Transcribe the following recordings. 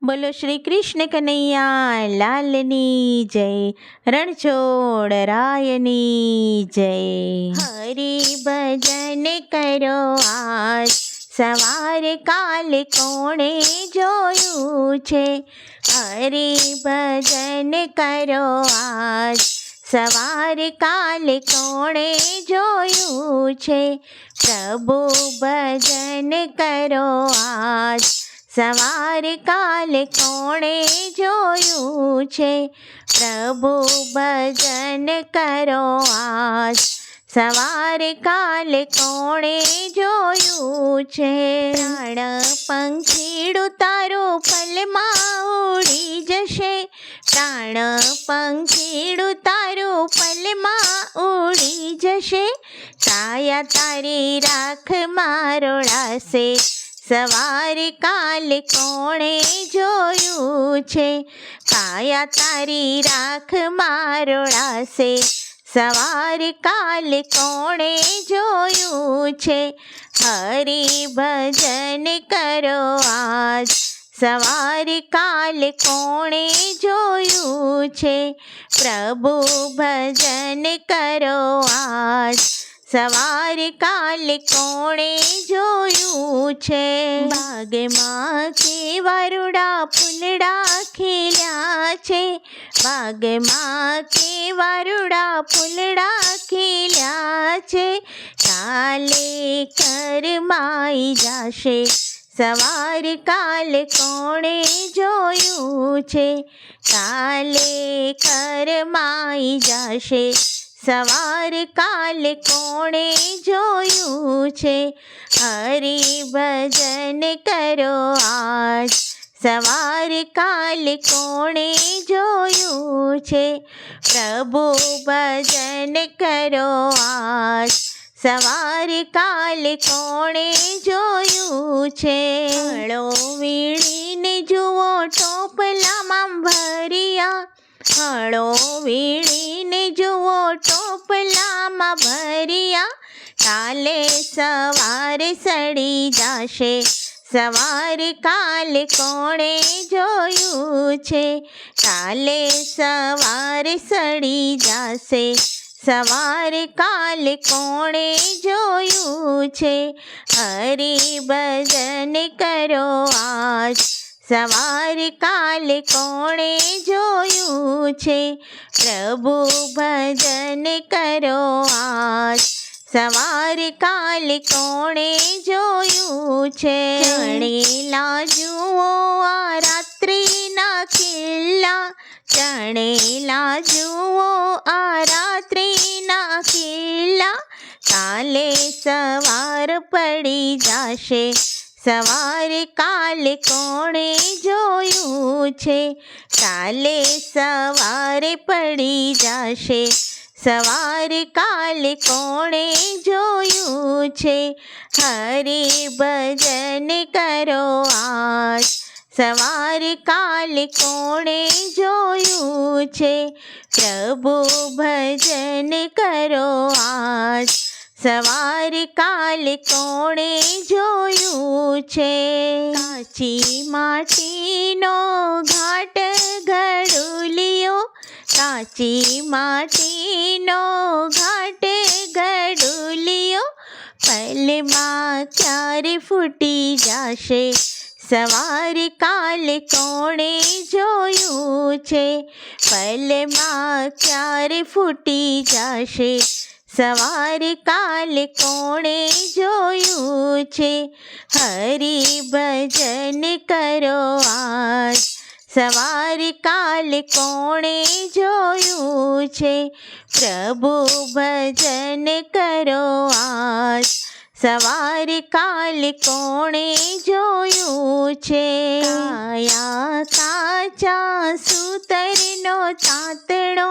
બોલો શ્રી કૃષ્ણ કનૈયા લાલની જય, રણછોડ રાયની જય. હરિ ભજન કરો આજ, સવારે કાલે કોણે જોયું છે. હરિ ભજન કરો આજ, સવારે કાલે કોણે જોયું છે. પ્રભુ ભજન કરો આજ, સવારે કાલે કોણે જોયું છે. પ્રભુ ભજન કરો આજ, સવારે કાલે કોણે જોયું છે. પ્રાણ પંખીડું તારું પલમાં ઉડી જશે, પ્રાણ પંખીડું તારું પલમાં ઉડી જશે. કાયા તારી રાખમાં રોળાશે, સવારે કાલે કોણે જોયું છે. કાયા તારી રાખમાં રોળાશે, સવારે કાલે કોણે જોયું છે. હરિ ભજન કરો આજ, સવારે કાલે કોણે જોયું છે. પ્રભુ ભજન કરો આજ, સવારે કાલે કોણે જોયું છે. બાગમાં કેવા રૂડા ફૂલડા ખીલ્યા છે, બાગમાં કેવા રૂડા ફૂલડા ખીલ્યા છે. કાલે કરમાઈ જશે, સવારે કાલે કોણે જોયું છે. કાલે કરમાઈ જશે, સવારે કાલે કોણે જોયું છે. હરિ ભજન કરો આજ, સવારે કાલે કોણે જોયું છે. પ્રભુ ભજન કરો આજ, સવારે કાલે કોણે જોયું છે. ફળો વીણીને જુઓ ટોપલામાં ભર્યા, ફળો વીણીને જુઓ ટોપલામાં ભર્યા. કાલે સવારે સડી જશે, સવારે કાલે કોણે જોયું છે. કાલે સવારે સડી જશે, સવારે કાલે કોણે જોયું છે. હરિ ભજન કરો આજ, સવારે કાલે કોણે જોયું છે. પ્રભુ ભજન કરો આજ, સવારે કાલે કોણે જોયું છે. ચણેલા જુઓ આ રાત્રિના ખીલ્લા, ચણેલા જુઓ આ રાત્રિના ખીલ્લા. કાલે સવાર પડી જશે, સવારે કાલે કોણે જોયું છે. કાલે સવારે પડી જશે, સવારે કાલે કોણે જોયું છે. હરિ ભજન કરો આજ, સવારે કાલે કોણે જોયું છે. પ્રભુ ભજન કરો આજ, સવારે કાલે કોણે જોયું છે. કાચી માટીનો ઘાટ ઘડુલિયો, કાચી માટીનો ઘાટ ઘડુલિયો. પલમાં ક્યારે ફૂટી જશે, સવારે કાલે કોણે જોયું છે. પલમાં ક્યારે ફૂટી જશે, સવારે કાલે કોણે જોયું છે. હરિ ભજન કરો આજ, સવારે કાલે કોણે જોયું છે. પ્રભુ ભજન કરો આજ, સવારે કાલે કોણે જોયું છે. કાયા કાચા સૂતરનો તાતણો,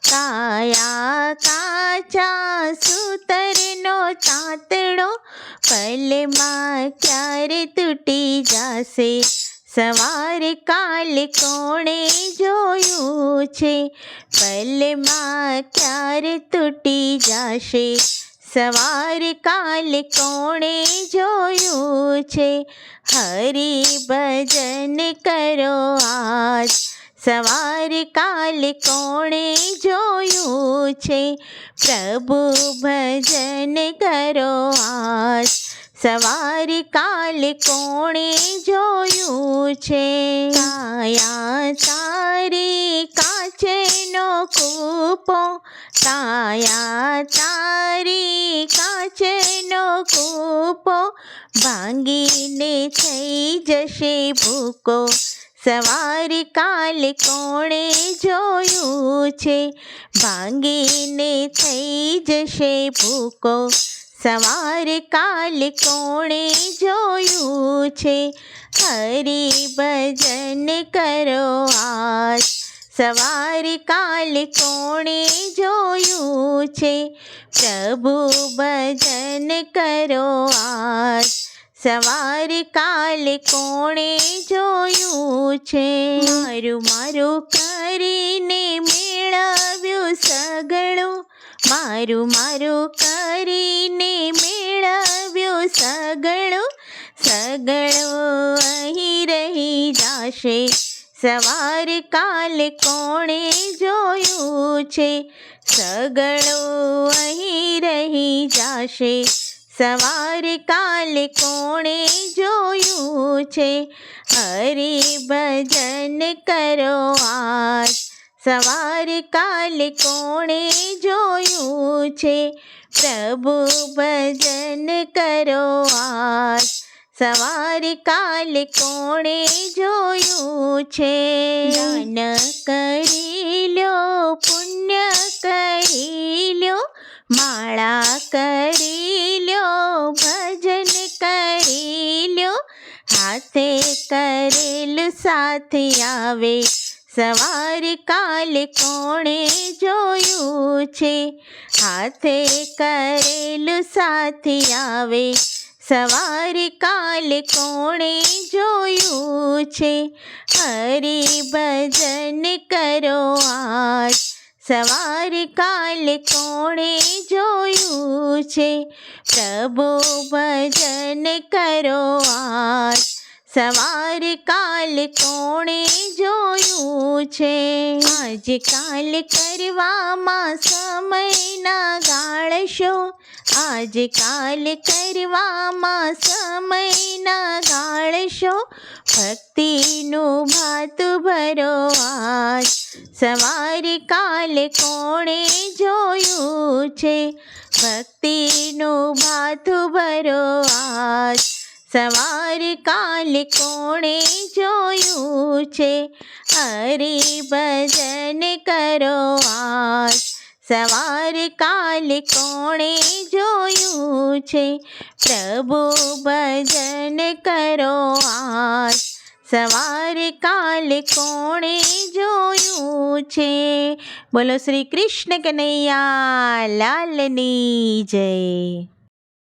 કાયા કાચા સૂતરનો તાતણો. પલમાં ક્યારે તૂટી જશે, સવારે કાલે કોણે જોયું છે. પલમાં ક્યારે તૂટી જશે, સવાર કાલે કોણે જોયું છે, હરિભજન કરો આજ. સવાર કાલે કોણે જોયું છે, પ્રભુ ભજન કરો આજ. સવાર કાલે કોણે જોયું છે, કાયા તારી કાચનો કૂપો, કાયા તારી કાચનો કૂપો, ભાંગીને થઈ જશે ભૂકો. સવાર કાલે કોણે જોયું છે, ભાંગીને થઈ જશે ભૂકો. સવાર કાલે કોણે જોયું છે, હરિભજન કરો આજ. સવાર કાલે કોણે જોયું છે, પ્રભુ ભજન કરો આજ. સવાર કાલે કોણે જોયું છે, મારું મારું કરીને મેળવ્યું સગળું, મારું મારું કરીને મેળવ્યું સગળું, સગળું અહીં રહી જાશે. સવાર કાલે કોણે જોયું છે, સગળું અહીં રહી જાશે. સવાર કાલે કોણે જોયું છે, હરિભજન કરો આજ. સવાર કાલે કોણે જોયું છે, પ્રભુ ભજન કરો આજ. સવાર કાલે કોણે જોયું છે, દાન કરી લ્યો, પુણ્ય કરી લ્યો, માળા કરી લ્યો, ભજન કરી લ્યો, હાથે કરેલું સાથે આવે. સવાર કાલે કોણે જોયું છે, હાથે કરેલું સાથે આવે. સવાર કાલે કોણે જોયું છે, હરિભજન કરો આજ. સવાર કાલે કોણે જોયું છે, પ્રભુ ભજન કરો આજ. સવાર કાલે કોણે જોયું છે, આજકાલ કરવામાં સમય ના ગાળશો, આજકાલ કરવામાં સમય ના ગાળશો, ભક્તિનું ભાતું ભરો આજ. સવાર કાલે કોણે જોયું છે, ભક્તિનું ભાતું ભરો આજ. સવાર કાલે કોણે જોયું છે, હરિભજન કરો આજ. સવાર કાલે કોણે જોયું છે, પ્રભુ ભજન કરો આજ. સવાર કાલે કોણે જોયું છે. બોલો શ્રી કૃષ્ણ કનૈયા લાલની જય.